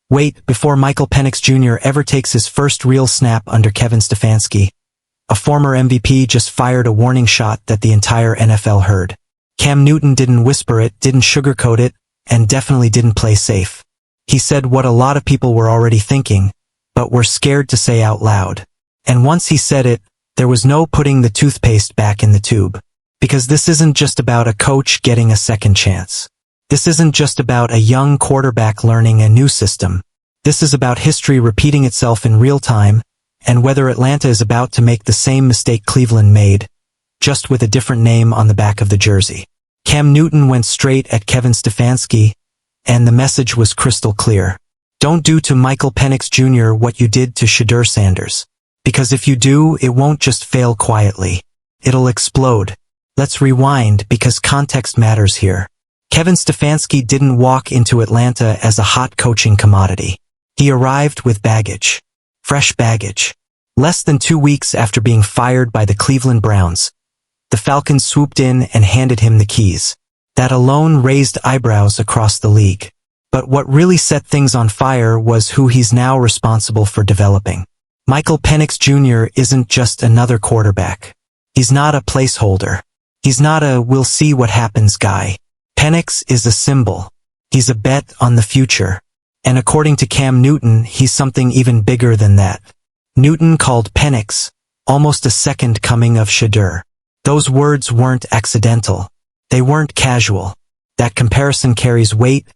Wait, before Michael Penix Jr. ever takes his first real snap under Kevin Stefanski, a former MVP just fired a warning shot that the entire NFL heard. Cam Newton didn't whisper it, didn't sugarcoat it, and definitely didn't play safe. He said what a lot of people were already thinking, but were scared to say out loud. And once he said it, there was no putting the toothpaste back in the tube. Because this isn't just about a coach getting a second chance. This isn't just about a young quarterback learning a new system. This is about history repeating itself in real time, and whether Atlanta is about to make the same mistake Cleveland made, just with a different name on the back of the jersey. Cam Newton went straight at Kevin Stefanski, and the message was crystal clear. Don't do to Michael Penix Jr. what you did to Shedeur Sanders. Because if you do, it won't just fail quietly. It'll explode. Let's rewind because context matters here. Kevin Stefanski didn't walk into Atlanta as a hot coaching commodity. He arrived with baggage. Fresh baggage. Less than 2 weeks after being fired by the Cleveland Browns, the Falcons swooped in and handed him the keys. That alone raised eyebrows across the league. But what really set things on fire was who he's now responsible for developing. Michael Penix Jr. isn't just another quarterback. He's not a placeholder. He's not a we'll see what happens guy. Penix is a symbol. He's a bet on the future. And according to Cam Newton, he's something even bigger than that. Newton called Penix almost a second coming of Shedeur. Those words weren't accidental. They weren't casual. That comparison carries weight,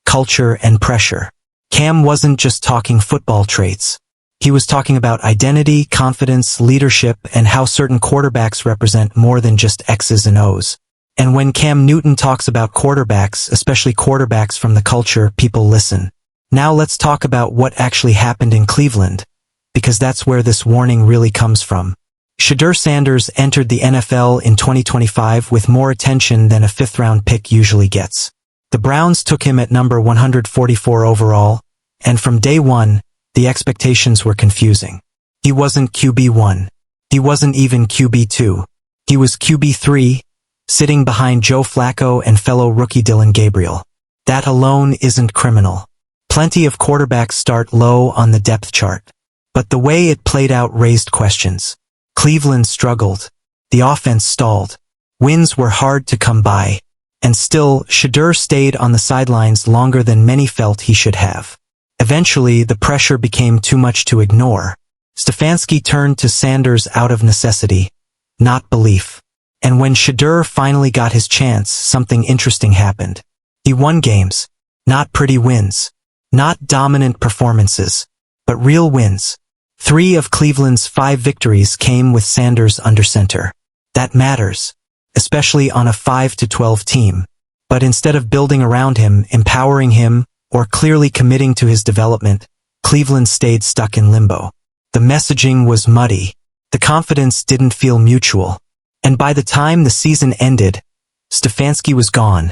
culture, and pressure. Cam wasn't just talking football traits. He was talking about identity, confidence, leadership, and how certain quarterbacks represent more than just X's and O's. And when Cam Newton talks about quarterbacks, especially quarterbacks from the culture, people listen. Now let's talk about what actually happened in Cleveland, because that's where this warning really comes from. Shedeur Sanders entered the NFL in 2025 with more attention than a fifth-round pick usually gets. The Browns took him at number 144 overall, and from day one, the expectations were confusing. He wasn't QB1. He wasn't even QB2. He was QB3, sitting behind Joe Flacco and fellow rookie Dylan Gabriel. That alone isn't criminal. Plenty of quarterbacks start low on the depth chart. But the way it played out raised questions. Cleveland struggled. The offense stalled. Wins were hard to come by. And still, Shedeur stayed on the sidelines longer than many felt he should have. Eventually, the pressure became too much to ignore. Stefanski turned to Sanders out of necessity, not belief. And when Shedeur finally got his chance, something interesting happened. He won games. Not pretty wins. Not dominant performances. But real wins. 3 of Cleveland's 5 victories came with Sanders under center. That matters, especially on a 5-12 team. But instead of building around him, empowering him, or clearly committing to his development, Cleveland stayed stuck in limbo. The messaging was muddy. The confidence didn't feel mutual. And by the time the season ended, Stefanski was gone,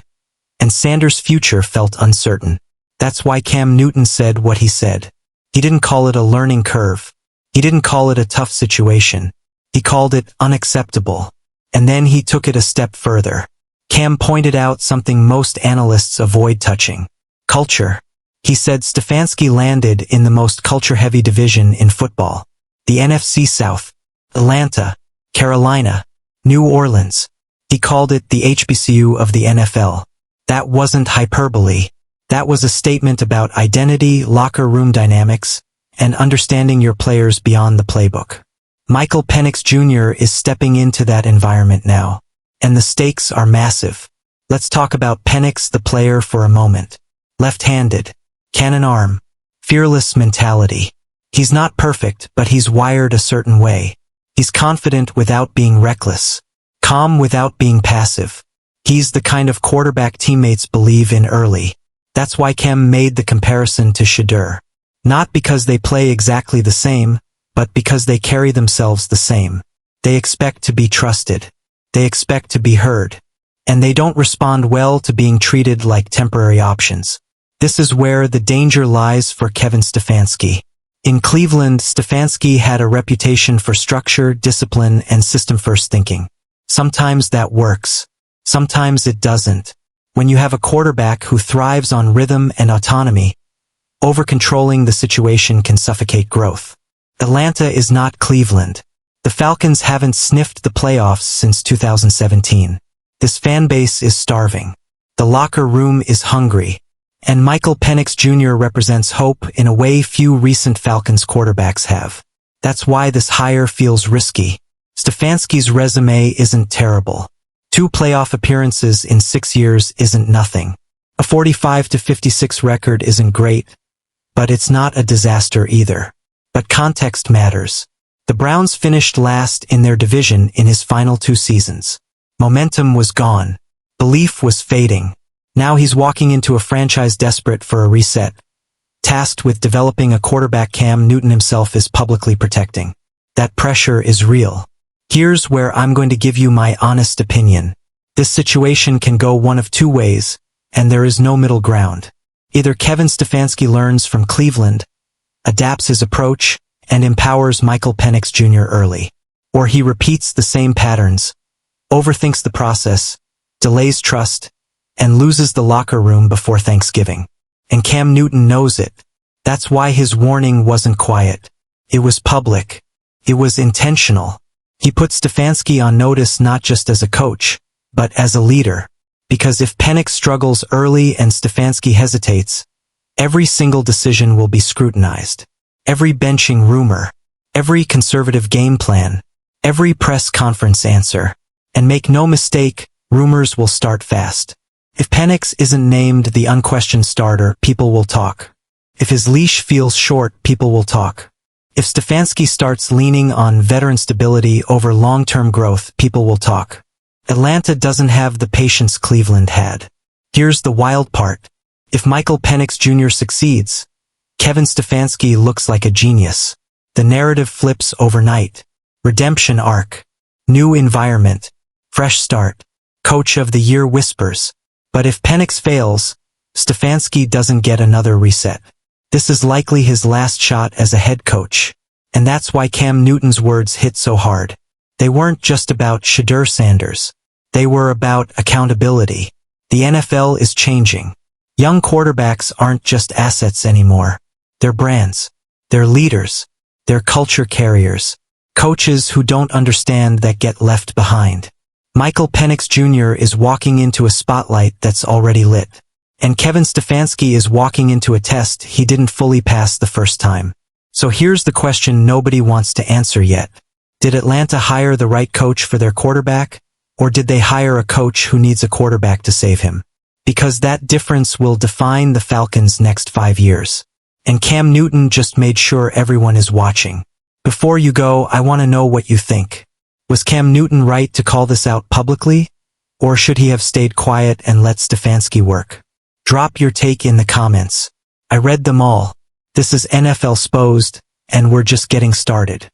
and Sanders' future felt uncertain. That's why Cam Newton said what he said. He didn't call it a learning curve. He didn't call it a tough situation. He called it unacceptable. And then he took it a step further. Cam pointed out something most analysts avoid touching. Culture. He said Stefanski landed in the most culture-heavy division in football. The NFC South. Atlanta. Carolina. New Orleans. He called it the HBCU of the NFL. That wasn't hyperbole. That was a statement about identity, locker room dynamics, and understanding your players beyond the playbook. Michael Penix Jr. is stepping into that environment now. And the stakes are massive. Let's talk about Penix the player for a moment. Left-handed. Cannon arm. Fearless mentality. He's not perfect, but he's wired a certain way. He's confident without being reckless. Calm without being passive. He's the kind of quarterback teammates believe in early. That's why Cam made the comparison to Shedeur. Not because they play exactly the same, but because they carry themselves the same. They expect to be trusted. They expect to be heard. And they don't respond well to being treated like temporary options. This is where the danger lies for Kevin Stefanski. In Cleveland, Stefanski had a reputation for structure, discipline, and system-first thinking. Sometimes that works. Sometimes it doesn't. When you have a quarterback who thrives on rhythm and autonomy, Over-controlling the situation can suffocate growth. Atlanta is not Cleveland. The Falcons haven't sniffed the playoffs since 2017. This fan base is starving. The locker room is hungry. And Michael Penix Jr. represents hope in a way few recent Falcons quarterbacks have. That's why this hire feels risky. Stefanski's resume isn't terrible. 2 playoff appearances in 6 years isn't nothing. A 45-56 record isn't great, but it's not a disaster either. But context matters. The Browns finished last in their division in his final 2 seasons. Momentum was gone. Belief was fading. Now he's walking into a franchise desperate for a reset, tasked with developing a quarterback Cam Newton himself is publicly protecting. That pressure is real. Here's where I'm going to give you my honest opinion. This situation can go one of 2 ways, and there is no middle ground. Either Kevin Stefanski learns from Cleveland, adapts his approach, and empowers Michael Penix Jr. early. Or he repeats the same patterns, overthinks the process, delays trust, and loses the locker room before Thanksgiving. And Cam Newton knows it. That's why his warning wasn't quiet. It was public. It was intentional. He put Stefanski on notice not just as a coach, but as a leader. Because if Penix struggles early and Stefanski hesitates, every single decision will be scrutinized. Every benching rumor, every conservative game plan, every press conference answer. And make no mistake, rumors will start fast. If Penix isn't named the unquestioned starter, people will talk. If his leash feels short, people will talk. If Stefanski starts leaning on veteran stability over long-term growth, people will talk. Atlanta doesn't have the patience Cleveland had. Here's the wild part. If Michael Penix Jr. succeeds, Kevin Stefanski looks like a genius. The narrative flips overnight. Redemption arc. New environment. Fresh start. Coach of the Year whispers. But if Penix fails, Stefanski doesn't get another reset. This is likely his last shot as a head coach. And that's why Cam Newton's words hit so hard. They weren't just about Shedeur Sanders. They were about accountability. The NFL is changing. Young quarterbacks aren't just assets anymore. They're brands. They're leaders. They're culture carriers. Coaches who don't understand that get left behind. Michael Penix Jr. is walking into a spotlight that's already lit. And Kevin Stefanski is walking into a test he didn't fully pass the first time. So here's the question nobody wants to answer yet. Did Atlanta hire the right coach for their quarterback? Or did they hire a coach who needs a quarterback to save him? Because that difference will define the Falcons' next 5 years. And Cam Newton just made sure everyone is watching. Before you go, I want to know what you think. Was Cam Newton right to call this out publicly? Or should he have stayed quiet and let Stefanski work? Drop your take in the comments. I read them all. This is NFLXposed, and we're just getting started.